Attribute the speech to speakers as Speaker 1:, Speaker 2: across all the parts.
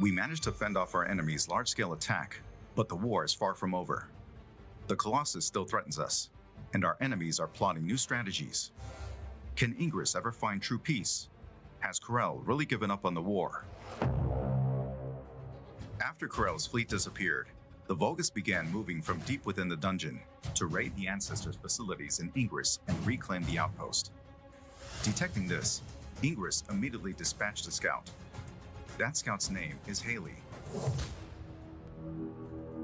Speaker 1: We managed to fend off our enemy's large-scale attack, but the war is far from over. The Colossus still threatens us, and our enemies are plotting new strategies. Can Ingress ever find true peace? Has Corel really given up on the war? After Corel's fleet disappeared, the Vulgus began moving from deep within the dungeon to raid the Ancestors' facilities in Ingress and reclaim the outpost. Detecting this, Ingress immediately dispatched a scout. That scout's name is Hailey.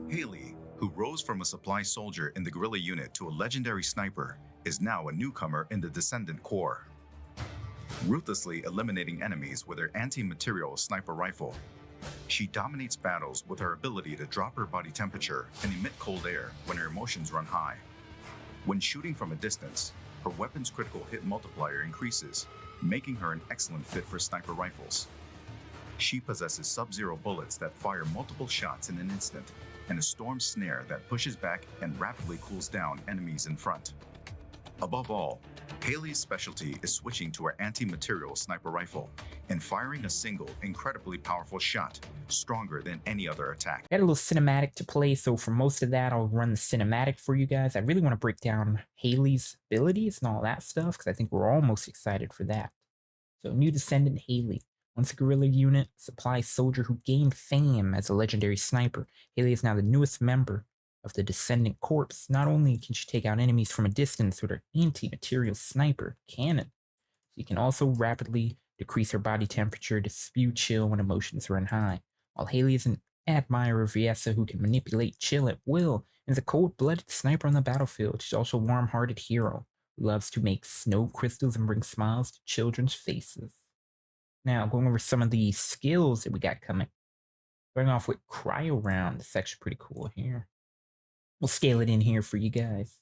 Speaker 1: Hailey, who rose from a supply soldier in the guerrilla unit to a legendary sniper, is now a newcomer in the Descendant Corps. Ruthlessly eliminating enemies with her anti-material sniper rifle, she dominates battles with her ability to drop her body temperature and emit cold air when her emotions run high. When shooting from a distance, her weapon's critical hit multiplier increases, making her an excellent fit for sniper rifles. She possesses sub-zero bullets that fire multiple shots in an instant, and a storm snare that pushes back and rapidly cools down enemies in front. Above all, Hailey's specialty is switching to her anti-material sniper rifle and firing a single, incredibly powerful shot, stronger than any other attack.
Speaker 2: Got a little cinematic to play, so for most of that, I'll run the cinematic for you guys. I really want to break down Hailey's abilities and all that stuff, because I think we're almost excited for that. So, new Descendant Hailey. Once a guerrilla unit, supply soldier who gained fame as a legendary sniper, Hailey is now the newest member of the Descendant Corps. Not only can she take out enemies from a distance with her anti-material sniper cannon, she can also rapidly decrease her body temperature to spew chill when emotions run high. While Hailey is an admirer of Viessa who can manipulate chill at will and is a cold-blooded sniper on the battlefield, she's also a warm-hearted hero who loves to make snow crystals and bring smiles to children's faces. Now, going over some of the skills that we got coming. Starting off with Cryo Round. This is actually pretty cool here. We'll scale it in here for you guys.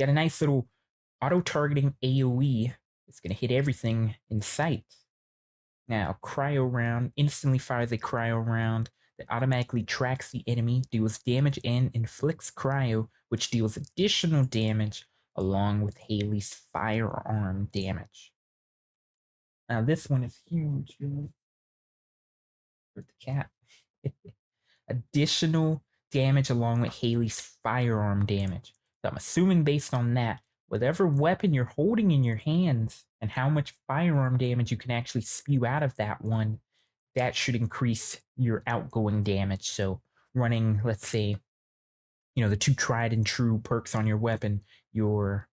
Speaker 2: Got a nice little auto-targeting AoE. It's going to hit everything in sight. Now, Cryo Round instantly fires a Cryo Round that automatically tracks the enemy, deals damage, and inflicts Cryo, which deals additional damage along with Hailey's firearm damage. Now, this one is huge. For the cat. Additional damage along with Hailey's firearm damage. So I'm assuming based on that, whatever weapon you're holding in your hands and how much firearm damage you can actually spew out of that one, that should increase your outgoing damage. So running, let's say, the two tried and true perks on your weapon, your,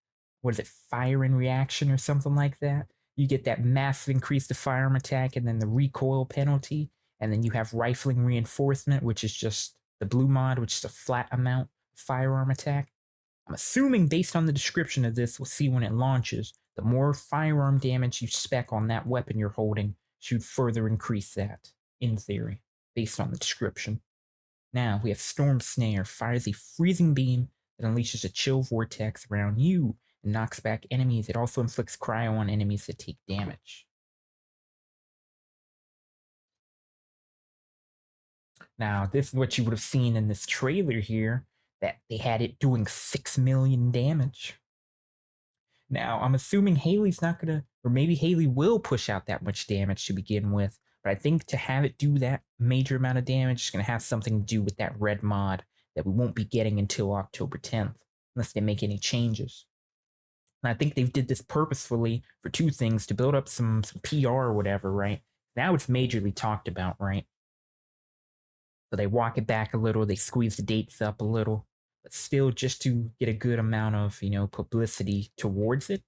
Speaker 2: fire and reaction or something like that. You get that massive increase to firearm attack and then the recoil penalty. And then you have rifling reinforcement, which is just the blue mod, which is a flat amount of firearm attack. I'm assuming based on the description of this, we'll see when it launches, the more firearm damage you spec on that weapon you're holding should further increase that, in theory, based on the description. Now, we have Storm Snare, fires a freezing beam that unleashes a chill vortex around you and knocks back enemies. It also inflicts cryo on enemies that take damage. Now, this is what you would have seen in this trailer here, that they had it doing 6 million damage. Now, I'm assuming Hailey's not going to, or maybe Hailey will push out that much damage to begin with, but I think to have it do that major amount of damage is going to have something to do with that red mod that we won't be getting until October 10th, unless they make any changes. And I think they did this purposefully for two things, to build up some PR or whatever, right? Now it's majorly talked about, right? So they walk it back a little, they squeeze the dates up a little, but still just to get a good amount of, publicity towards it.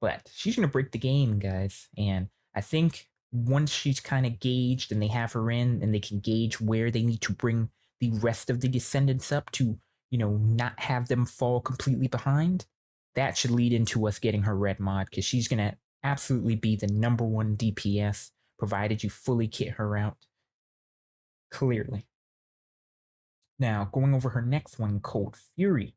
Speaker 2: But she's going to break the game, guys. And I think once she's kind of gauged and they have her in and they can gauge where they need to bring the rest of the Descendants up to, not have them fall completely behind, that should lead into us getting her red mod, because she's going to absolutely be the #1 DPS, provided you fully kit her out. Clearly. Now, going over her next one, Cold Fury.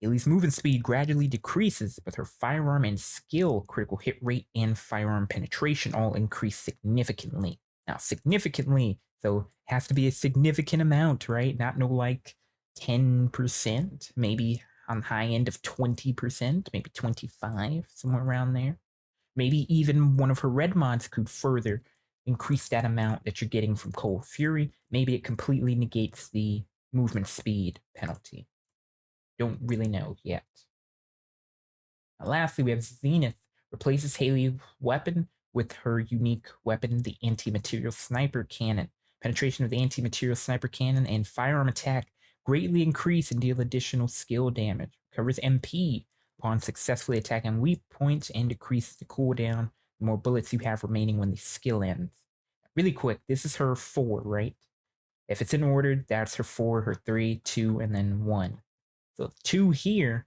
Speaker 2: Hailey's movement speed gradually decreases, but her firearm and skill, critical hit rate, and firearm penetration all increase significantly. Now, significantly, so it has to be a significant amount, right? Not no like 10%, maybe on the high end of 20%, maybe 25, somewhere around there. Maybe even one of her red mods could further increase that amount that you're getting from Cold Fury. Maybe it completely negates the movement speed penalty. Don't really know yet. Now, lastly, we have Zenith replaces Hailey's weapon with her unique weapon, the Anti-Material Sniper Cannon. Penetration of the Anti-Material Sniper Cannon and firearm attack greatly increase and deal additional skill damage. Covers MP upon successfully attacking weak points and decreases the cooldown the more bullets you have remaining when the skill ends. Really quick, this is her 4, right? If it's in order, that's her 4, her 3, 2, and then 1. So 2 here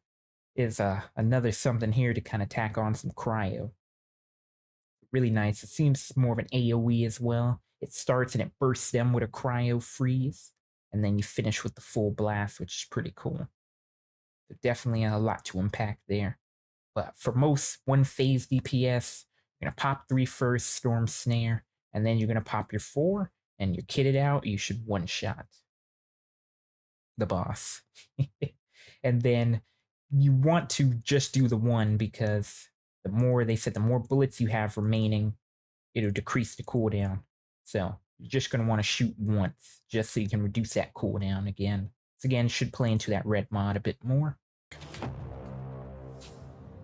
Speaker 2: is another something here to kind of tack on some cryo. Really nice. It seems more of an AoE as well. It starts and it bursts them with a cryo freeze, and then you finish with the full blast, which is pretty cool. So definitely a lot to unpack there. But for most one phase DPS, you're going to pop 3 first, Storm Snare, and then you're going to pop your 4, and you're kitted out, you should one-shot the boss. And then you want to just do the 1 because the more, they said, the more bullets you have remaining, it'll decrease the cooldown. So you're just going to want to shoot once just so you can reduce that cooldown again. So again, should play into that red mod a bit more.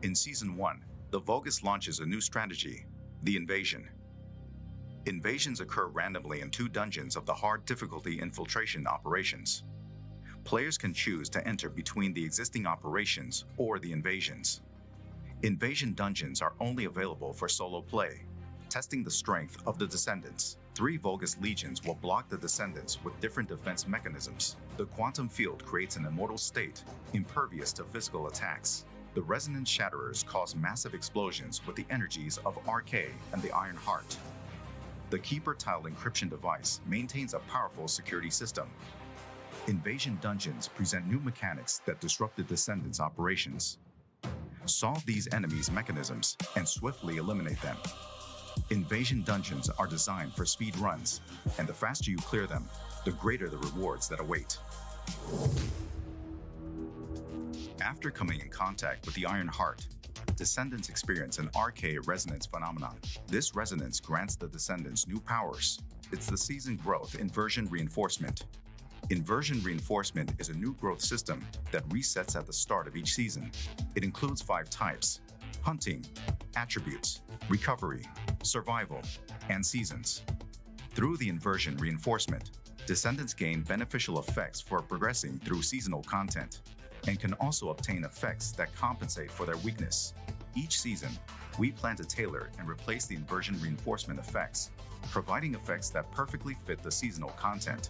Speaker 1: In Season 1, the Vogus launches a new strategy, the Invasion. Invasions occur randomly in 2 dungeons of the hard difficulty infiltration operations. Players can choose to enter between the existing operations or the invasions. Invasion dungeons are only available for solo play, testing the strength of the Descendants. 3 Vogus legions will block the Descendants with different defense mechanisms. The quantum field creates an immortal state, impervious to physical attacks. The Resonance Shatterers cause massive explosions with the energies of RK and the Iron Heart. The Keeper Tile encryption device maintains a powerful security system. Invasion dungeons present new mechanics that disrupt the Descendants' operations. Solve these enemies' mechanisms and swiftly eliminate them. Invasion dungeons are designed for speed runs, and the faster you clear them, the greater the rewards that await. After coming in contact with the Iron Heart, Descendants experience an RK resonance phenomenon. This resonance grants the Descendants new powers. It's the season growth inversion reinforcement. Inversion reinforcement is a new growth system that resets at the start of each season. It includes 5 types: hunting, attributes, recovery, survival, and seasons. Through the inversion reinforcement, Descendants gain beneficial effects for progressing through seasonal content, and can also obtain effects that compensate for their weakness. Each season, we plan to tailor and replace the inversion reinforcement effects, providing effects that perfectly fit the seasonal content.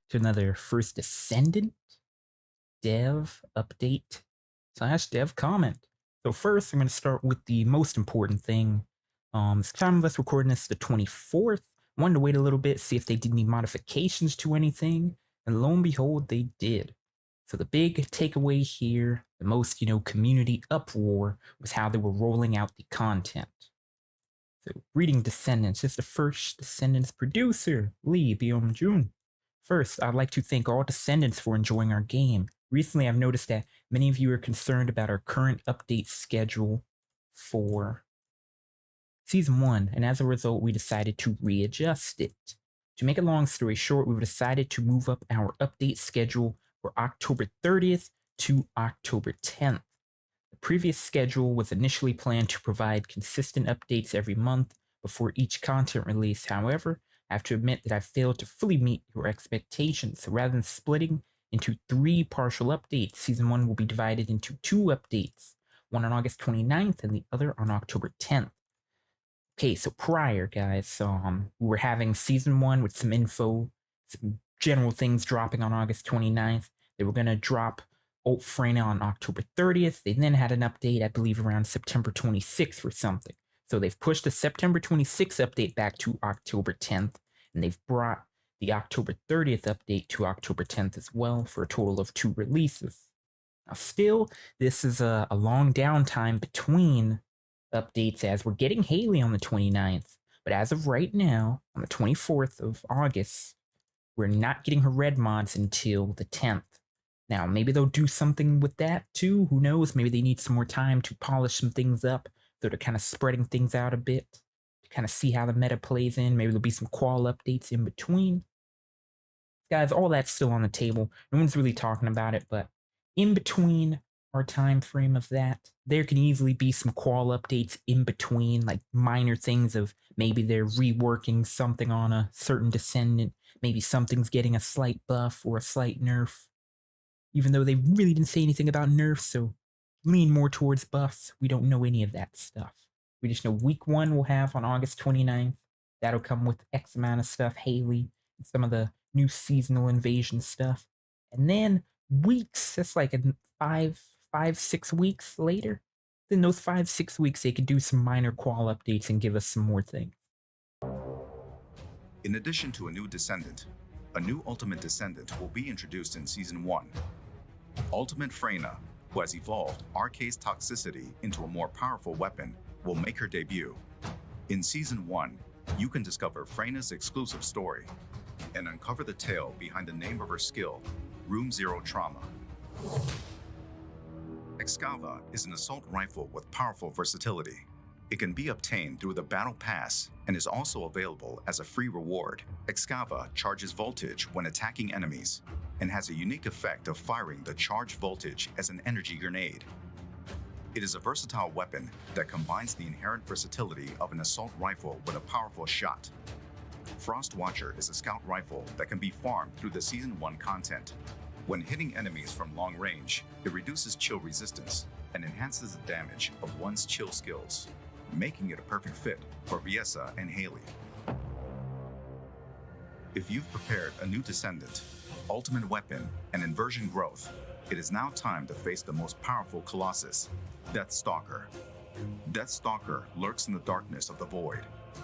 Speaker 2: To another first Descendant dev update / dev comment. So first, I'm going to start with the most important thing. It's time of us recording this the 24th. Wanted to wait a little bit, see if they did any modifications to anything, and lo and behold, they did. So the big takeaway here, the most, community uproar, was how they were rolling out the content. So reading Descendants, is the first Descendants producer, Lee Byung-jun. First, I'd like to thank all Descendants for enjoying our game. Recently, I've noticed that many of you are concerned about our current update schedule for Season 1, and as a result, we decided to readjust it. To make a long story short, we've decided to move up our update schedule for October 30th to October 10th. The previous schedule was initially planned to provide consistent updates every month before each content release. However, I have to admit that I failed to fully meet your expectations. So rather than splitting into 3 partial updates, Season 1 will be divided into 2 updates, one on August 29th and the other on October 10th. Okay, so prior, guys, we were having Season 1 with some info, some general things dropping on August 29th. They were going to drop Alt Freyna on October 30th. They then had an update, I believe, around September 26th or something. So they've pushed the September 26th update back to October 10th, and they've brought the October 30th update to October 10th as well, for a total of 2 releases. Now still, this is a long downtime between updates, as we're getting Hailey on the 29th, but as of right now, on the 24th of August, we're not getting her red mods until the 10th. Now, maybe they'll do something with that too, who knows, maybe they need some more time to polish some things up, so they're kind of spreading things out a bit. to kind of see how the meta plays in. Maybe there'll be some qual updates in between. Guys, all that's still on the table. No one's really talking about it, but in between our time frame of that, there can easily be some qual updates in between, like minor things of maybe they're reworking something on a certain descendant, maybe something's getting a slight buff or a slight nerf, even though they really didn't say anything about nerfs, so lean more towards buffs. We don't know any of that stuff. We just know week 1 we'll have on August 29th. That'll come with X amount of stuff, Hailey, and some of the new seasonal invasion stuff. And then weeks, that's like a 6 weeks later. Then those 5-6 weeks, they could do some minor qual updates and give us some more things.
Speaker 1: In addition to a new Descendant, a new Ultimate Descendant will be introduced in Season 1. Ultimate Freyna, who has evolved Arcade's toxicity into a more powerful weapon, will make her debut. In Season 1, you can discover Freyna's exclusive story and uncover the tale behind the name of her skill, Room Zero Trauma. Excava is an assault rifle with powerful versatility. It can be obtained through the Battle Pass and is also available as a free reward. Excava charges voltage when attacking enemies and has a unique effect of firing the charged voltage as an energy grenade. It is a versatile weapon that combines the inherent versatility of an assault rifle with a powerful shot. Frost Watcher is a scout rifle that can be farmed through the Season 1 content. When hitting enemies from long range, it reduces chill resistance and enhances the damage of one's chill skills, making it a perfect fit for Viessa and Hailey. If you've prepared a new Descendant, ultimate weapon, and inversion growth, it is now time to face the most powerful Colossus, Death Stalker. Death Stalker lurks in the darkness of the void,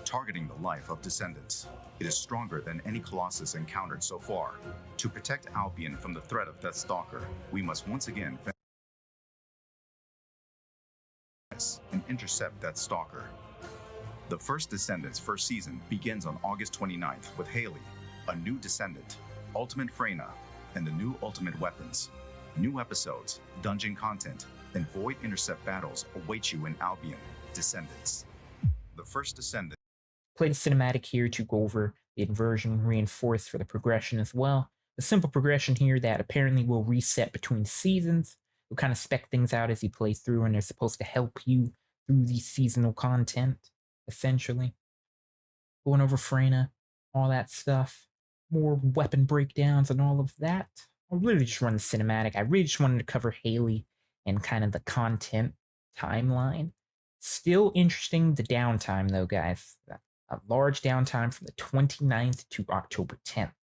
Speaker 1: targeting the life of Descendants. It is stronger than any Colossus encountered so far. To protect Albion from the threat of Death Stalker, we must once again and intercept Death Stalker. The first Descendant's first season begins on August 29th with Hailey, a new Descendant, Ultimate Freyna, and the new Ultimate Weapons. New episodes, dungeon content, and Void Intercept battles await you in Albion, Descendants. The first Descendant.
Speaker 2: Played a cinematic here to go over the inversion reinforced for the progression as well. The simple progression here that apparently will reset between seasons. You'll kind of spec things out as you play through, and they're supposed to help you through the seasonal content, essentially. Going over Freyna, all that stuff. More weapon breakdowns and all of that. I'll really just run the cinematic. I really just wanted to cover Hailey and kind of the content timeline. Still interesting, the downtime though, guys. A large downtime from the 29th to October 10th.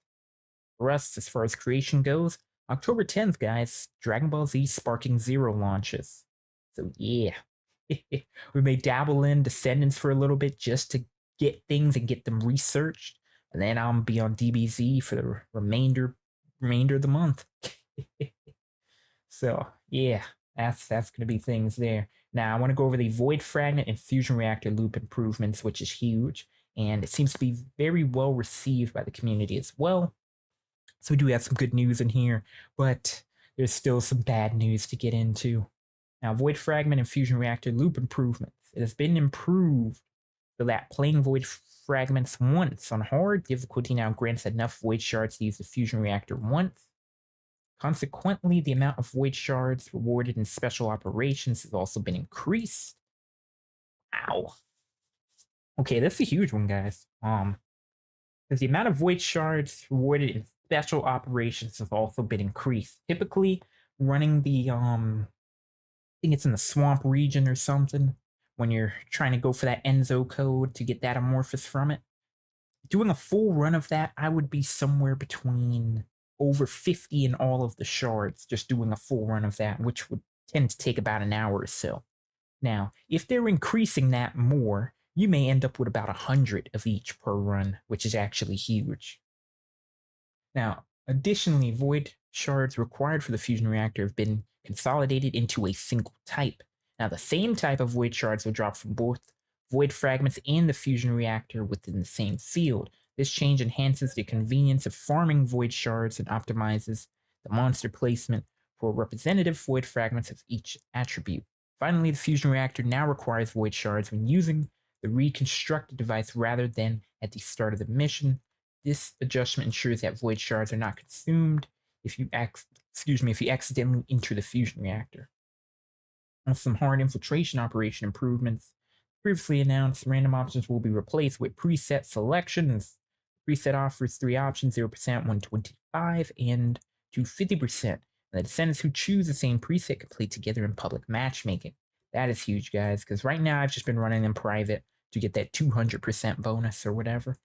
Speaker 2: For us, as far as creation goes, October 10th, guys, Dragon Ball Z Sparking Zero launches. So yeah, we may dabble in Descendants for a little bit just to get things and get them researched. And then I'll be on DBZ for the remainder of the month. So yeah, that's gonna be things there. Now I want to go over the Void Fragment and Fusion Reactor loop improvements, which is huge, and it seems to be very well received by the community as well. So we do have some good news in here, but there's still some bad news to get into. Now, Void Fragment and Fusion Reactor loop improvements. It has been improved so that playing Void Fragments once on hard gives the Quilty now grants enough Void Shards to use the Fusion Reactor once. Consequently, the amount of Void Shards rewarded in special operations has also been increased. Wow. Okay, that's a huge one, guys. Because the amount of Void Shards rewarded in special operations has also been increased. Typically, running the, I think it's in the swamp region or something, when you're trying to go for that Enzo code to get that amorphous from it. Doing a full run of that, I would be somewhere between over 50 in all of the shards, just doing a full run of that, which would tend to take about an hour or so. Now, if they're increasing that more, you may end up with about 100 of each per run, which is actually huge. Now, additionally, Void Shards required for the Fusion Reactor have been consolidated into a single type. Now, the same type of Void Shards will drop from both Void Fragments and the Fusion Reactor within the same field. This change enhances the convenience of farming Void Shards and optimizes the monster placement for representative Void Fragments of each attribute. Finally, the Fusion Reactor now requires Void Shards when using the reconstructed device rather than at the start of the mission. This adjustment ensures that void shards are not consumed if you accidentally enter the fusion reactor. Some hard infiltration operation improvements. Previously announced, random options will be replaced with preset selections. Preset offers 3 options, 0%, 125, and 250%. And the descendants who choose the same preset can play together in public matchmaking. That is huge, guys, because right now I've just been running in private to get that 200% bonus or whatever.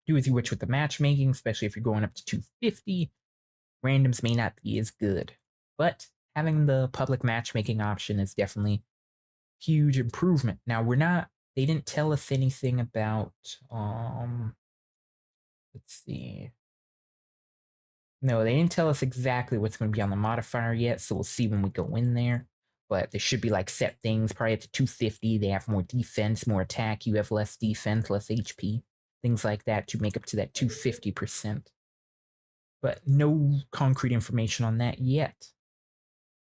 Speaker 2: Do as you wish with the matchmaking, especially if you're going up to 250. Randoms may not be as good, but having the public matchmaking option is definitely huge improvement. Now they didn't tell us anything about, let's see. No, they didn't tell us exactly what's going to be on the modifier yet, so we'll see when we go in there. But there should be like set things, probably at the 250, they have more defense, more attack, you have less defense, less HP, things like that to make up to that 250%. But no concrete information on that yet.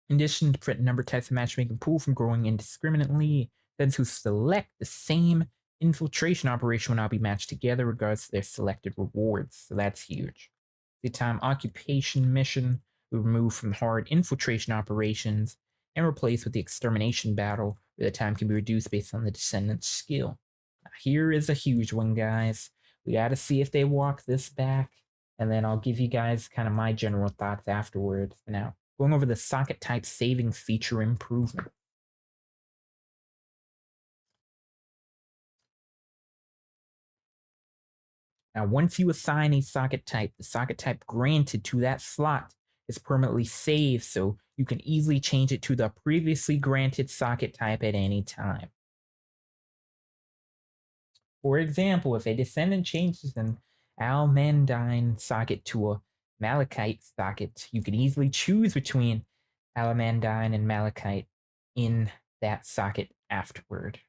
Speaker 2: In addition, different number types of matchmaking pool from growing indiscriminately. Those who select the same infiltration operation will now be matched together regardless of their selected rewards. So that's huge. The time occupation mission will remove from hard infiltration operations and replaced with the extermination battle, where the time can be reduced based on the descendant's skill. Now, here is a huge one, guys. We got to see if they walk this back, and then I'll give you guys kind of my general thoughts afterwards. Now, going over the socket type saving feature improvement. Now, once you assign a socket type, the socket type granted to that slot is permanently saved, so you can easily change it to the previously granted socket type at any time. For example, if a Descendant changes an Almandine socket to a Malachite socket, you can easily choose between Almandine and Malachite in that socket afterward.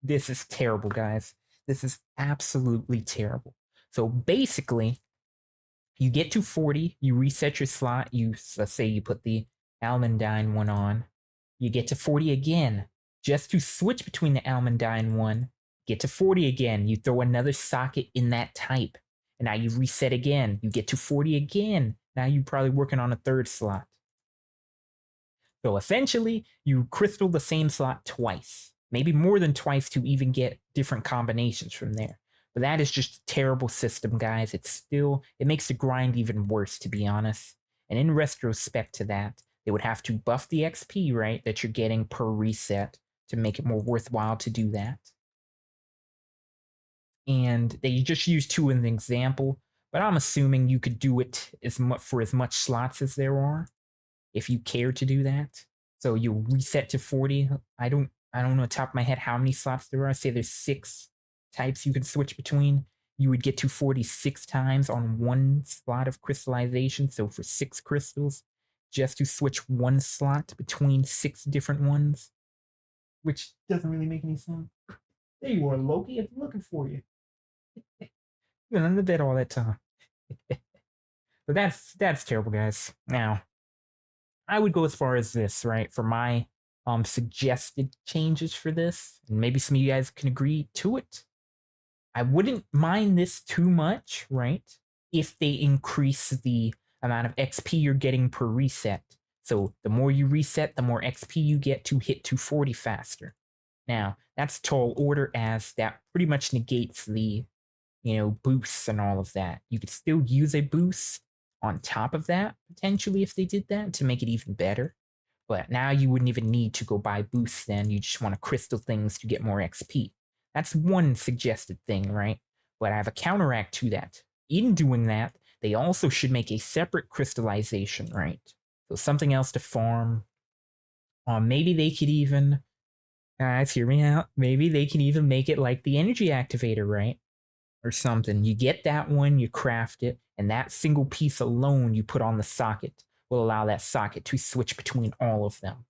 Speaker 2: This is terrible, guys. This is absolutely terrible. So basically, you get to 40, you reset your slot, let's say you put the Almandine one on, you get to 40 again, just to switch between the Almandine one, get to 40 again, you throw another socket in that type, and now you reset again, you get to 40 again, now you're probably working on a third slot. So essentially, you crystal the same slot twice, maybe more than twice to even get different combinations from there. But that is just a terrible system, guys. It makes the grind even worse, to be honest. And in retrospect to that, they would have to buff the XP, right, that you're getting per reset to make it more worthwhile to do that. And they just used 2 as an example, but I'm assuming you could do it for as much slots as there are, if you care to do that. So you reset to 40. I don't know top of my head how many slots there are. I say there's 6 types you can switch between. You would get to 46 times on 1 slot of crystallization. So for 6 crystals, just to switch 1 slot between 6 different ones, which doesn't really make any sense. There you are, Loki. I've been looking for you. You've been under bed all that time. But that's terrible, guys. Now, I would go as far as this, right? For my suggested changes for this, and maybe some of you guys can agree to it. I wouldn't mind this too much, right? If they increase the amount of XP you're getting per reset. So the more you reset, the more XP you get to hit 240 faster. Now, that's a tall order, as that pretty much negates the, boosts and all of that. You could still use a boost on top of that, potentially, if they did that, to make it even better. But now you wouldn't even need to go buy boosts then. You just want to crystal things to get more XP. That's one suggested thing, right? But I have a counteract to that. In doing that, they also should make a separate crystallization, right? So something else to farm. Maybe they could even, guys, hear me out. Maybe they can even make it like the energy activator, right? Or something. You get that one, you craft it, and that single piece alone you put on the socket will allow that socket to switch between all of them.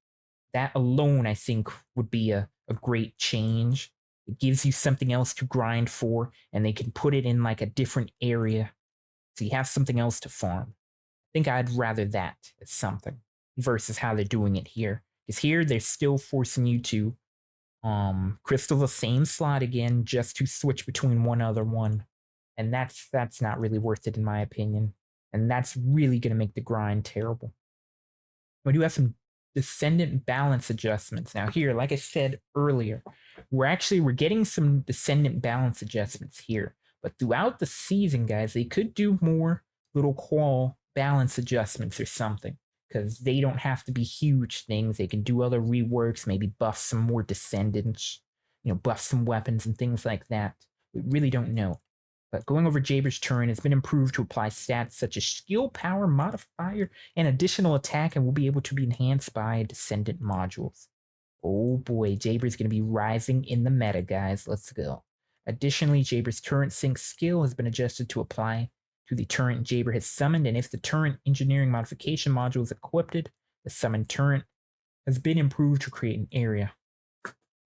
Speaker 2: That alone, I think, would be a great change. It gives you something else to grind for, and they can put it in like a different area, so you have something else to farm. I think I'd rather that as something versus how they're doing it here. Because here, they're still forcing you to Crystal the same slot again, just to switch between one other one. And that's not really worth it in my opinion. And that's really gonna make the grind terrible. We do have some descendant balance adjustments. Now here, like I said earlier, we're getting some descendant balance adjustments here. But throughout the season, guys, they could do more little qual balance adjustments or something. Because they don't have to be huge things. They can do other reworks, maybe buff some more descendants, buff some weapons and things like that. We really don't know. But going over Jaber's turn, it's been improved to apply stats such as skill, power, modifier, and additional attack, and will be able to be enhanced by descendant modules. Oh boy, Jaber's going to be rising in the meta, guys. Let's go. Additionally, Jaber's turret sync skill has been adjusted to apply to the turret Jaber has summoned, and if the turret engineering modification module is equipped, the summoned turret has been improved to create an area.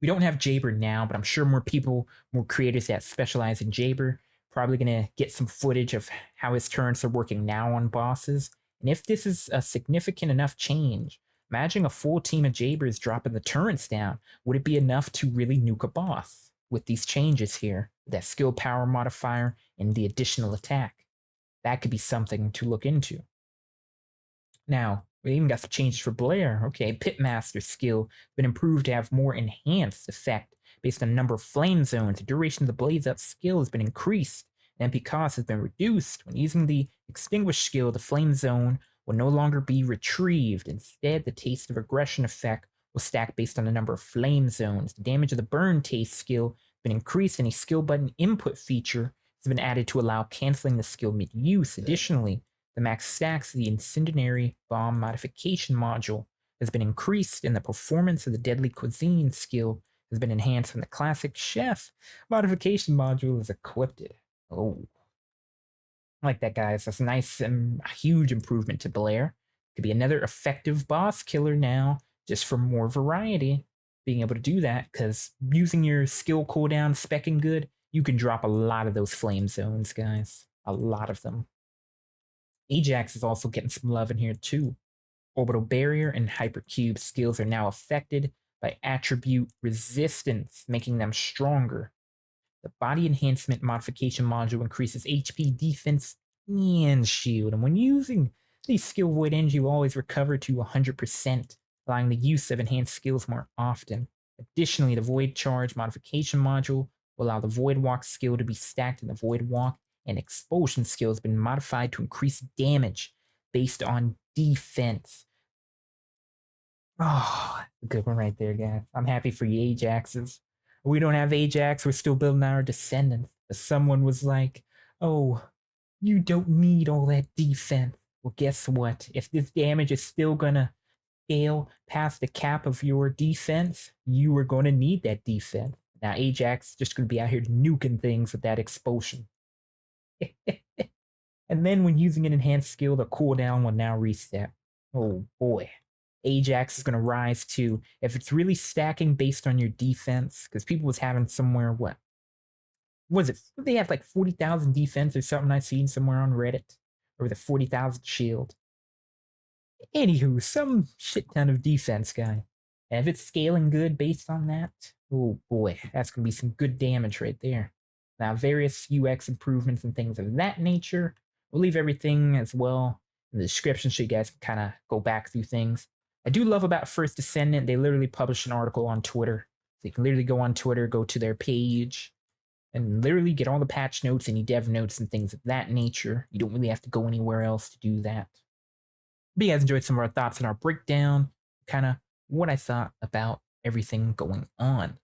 Speaker 2: We don't have Jaber now, but I'm sure more creators that specialize in Jaber probably going to get some footage of how his turrets are working now on bosses. And if this is a significant enough change, imagine a full team of Jabers dropping the turrets down. Would it be enough to really nuke a boss with these changes here? That skill power modifier and the additional attack. That could be something to look into. Now, we even got some changes for Blair. Okay, Pitmaster skill has been improved to have more enhanced effect based on the number of flame zones. The duration of the Blaze Up skill has been increased, and MP cost has been reduced. When using the Extinguish skill, the flame zone will no longer be retrieved. Instead, the Taste of Aggression effect will stack based on the number of flame zones. The damage of the Burn Taste skill has been increased, and a skill button input feature has been added to allow canceling the skill mid-use. Additionally, the max stacks of the Incendiary Bomb modification module has been increased, and the performance of the Deadly Cuisine skill has been enhanced when the Classic Chef modification module is equipped. Oh, I like that, guys. That's a nice and huge improvement to Blair. Could be another effective boss killer now, just for more variety. Being able to do that, because using your skill cooldown, specking good, you can drop a lot of those flame zones, guys. A lot of them. Ajax is also getting some love in here too. Orbital Barrier and Hypercube skills are now affected by attribute resistance, making them stronger. The Body Enhancement modification module increases HP, defense, and shield. And when using the Skill Void Energy, will always recover to 100%, allowing the use of enhanced skills more often. Additionally, the Void Charge modification module will allow the Void Walk skill to be stacked in the Void Walk, and Expulsion skill has been modified to increase damage based on defense. Oh, good one right there, guys. I'm happy for you, Ajaxes. We don't have Ajax, we're still building our Descendants. Someone was like, oh, you don't need all that defense. Well, guess what? If this damage is still gonna scale past the cap of your defense, you are gonna need that defense. Now, Ajax is just gonna be out here nuking things with that Expulsion. And then when using an enhanced skill, the cooldown will now reset. Oh boy. Ajax is going to rise too. If it's really stacking based on your defense, because people was having somewhere, what was it? They have like 40,000 defense or something I've seen somewhere on Reddit. Or the 40,000 shield. Anywho, some shit ton of defense, guy. And if it's scaling good based on that, oh boy, that's going to be some good damage right there. Now, various UX improvements and things of that nature. We'll leave everything as well in the description so you guys can kind of go back through things. I do love about First Descendant, they literally publish an article on Twitter. So you can literally go on Twitter, go to their page, and literally get all the patch notes, any dev notes, and things of that nature. You don't really have to go anywhere else to do that. But you guys enjoyed some of our thoughts on our breakdown, kind of what I thought about everything going on.